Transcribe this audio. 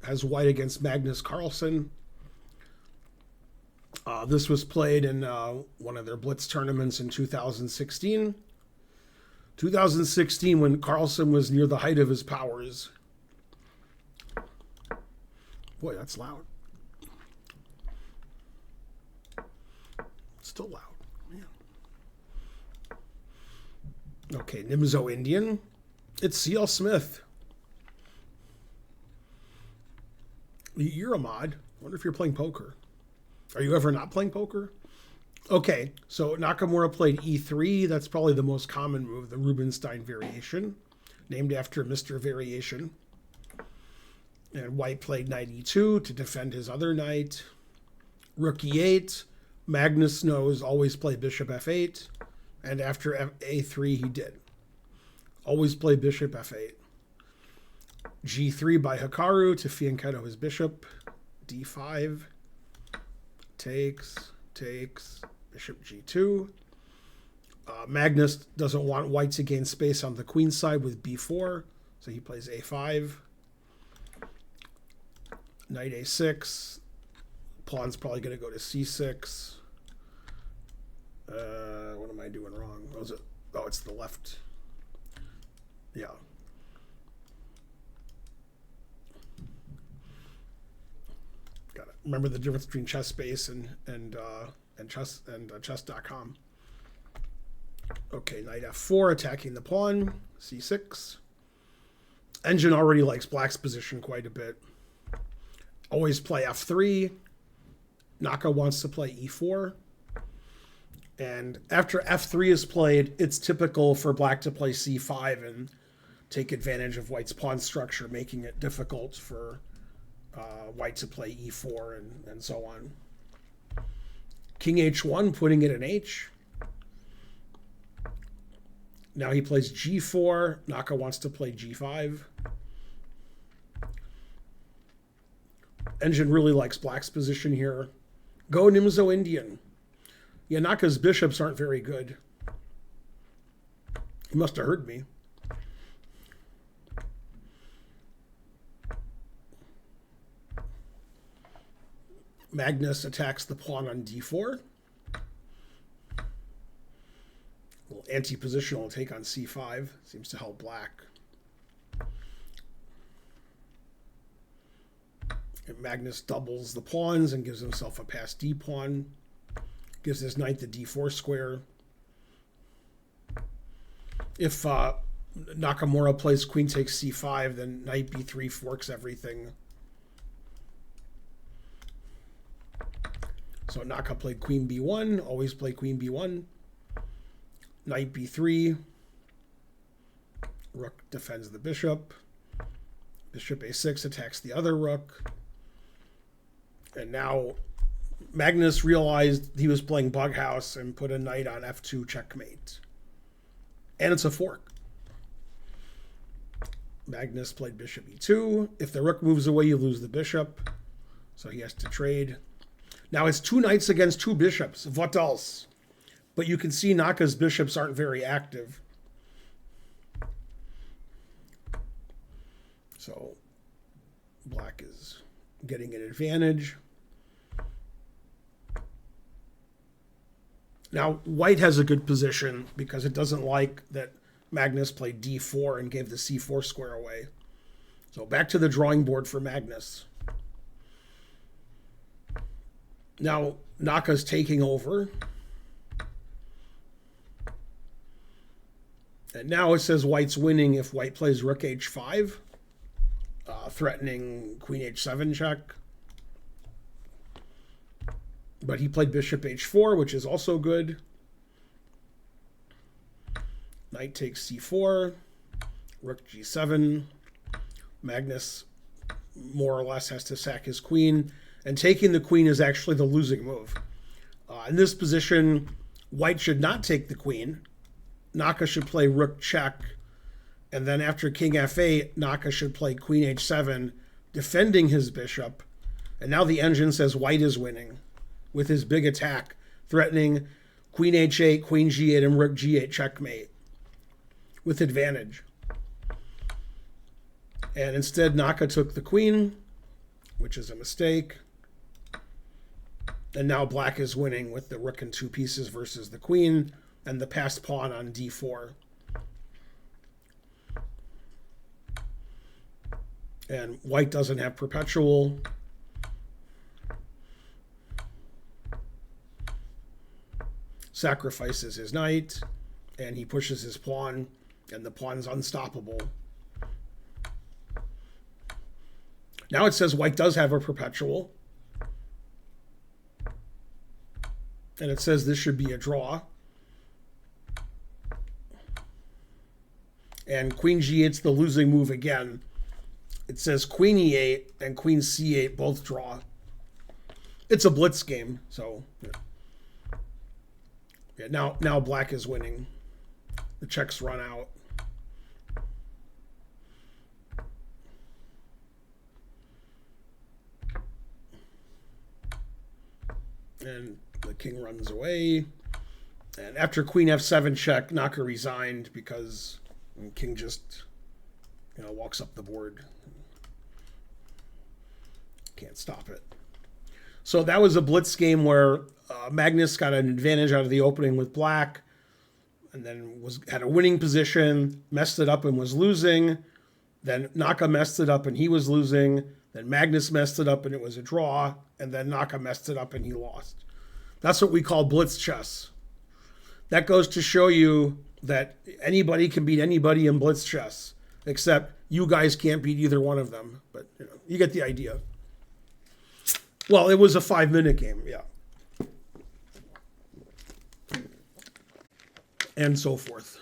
has white against Magnus Carlsen. This was played in one of their Blitz tournaments in 2016. 2016, when Carlsen was near the height of his powers. Boy, that's loud. Still loud. Man. Okay, Nimzo-Indian. It's C.L. Smith. You're a mod. I wonder if you're playing poker. Are you ever not playing poker? Okay, so Nakamura played E3. That's probably the most common move, the Rubinstein variation, named after Mr. Variation. And white played knight E2 to defend his other knight. Rook E8. Magnus knows always play bishop F8. And after A3 he did. Always play bishop F8. G3 by Hikaru to fianchetto his bishop. D5. Takes. Bishop G2. Magnus doesn't want white to gain space on the queen side with B4. So he plays A5. Knight A6. Pawn's probably going to go to C6. What am I doing wrong? What was it? Oh, it's the left. Yeah. Got it. Remember the difference between ChessBase and chess.com. Okay, knight F4 attacking the pawn. C6. Engine already likes black's position quite a bit. Always play F3. Naka wants to play E4. And after F3 is played, it's typical for black to play C5 and take advantage of white's pawn structure, making it difficult for white to play E4 and so on. King H1, putting it in H. Now he plays G4. Naka wants to play G5. Engine really likes black's position here. Go Nimzo-Indian. Yeah, Naka's bishops aren't very good. He must have heard me. Magnus attacks the pawn on D4. A little anti-positional take on C5. Seems to help black. And Magnus doubles the pawns and gives himself a passed D pawn. Gives his knight the D4 square. If Nakamura plays queen takes C5, then knight B3 forks everything. So Naka played queen B1, always play queen B1. Knight B3. Rook defends the bishop. Bishop A6 attacks the other rook. And now Magnus realized he was playing bug house and put a knight on F2 checkmate. And it's a fork. Magnus played bishop E2. If the rook moves away, you lose the bishop. So he has to trade. Now it's two knights against two bishops. What else? But you can see Naka's bishops aren't very active. So black is getting an advantage. Now white has a good position because it doesn't like that Magnus played D4 and gave the C4 square away. So back to the drawing board for Magnus. Now Naka's taking over. And now it says white's winning if white plays rook H5, threatening queen H7 check. But he played bishop H4, which is also good. Knight takes C4, rook G7. Magnus more or less has to sack his queen. And taking the queen is actually the losing move. In this position, white should not take the queen. Naka should play rook check. And then after king F8, Naka should play queen H7, defending his bishop. And now the engine says white is winning with his big attack, threatening queen H8, queen G8, and rook G8 checkmate with advantage. And instead, Naka took the queen. which is a mistake. And now black is winning with the rook and 2 pieces versus the queen and the passed pawn on d4. And white doesn't have perpetual. Sacrifices his knight, and he pushes his pawn, and the pawn's unstoppable. Now it says white does have a perpetual. And it says this should be a draw. And queen g8's the losing move again. It says queen e8 and queen c8 both draw. It's a blitz game, so yeah, now black is winning. The checks run out. And the king runs away. And after queen f7 check, Naka resigned because king just walks up the board. Can't stop it. So that was a blitz game where Magnus got an advantage out of the opening with black, and then had a winning position, messed it up and was losing. Then Naka messed it up and he was losing. Then Magnus messed it up and it was a draw. And then Naka messed it up and he lost. That's what we call blitz chess. That goes to show you that anybody can beat anybody in blitz chess, except you guys can't beat either one of them. But you get the idea. Well, it was a 5-minute game, yeah. And so forth.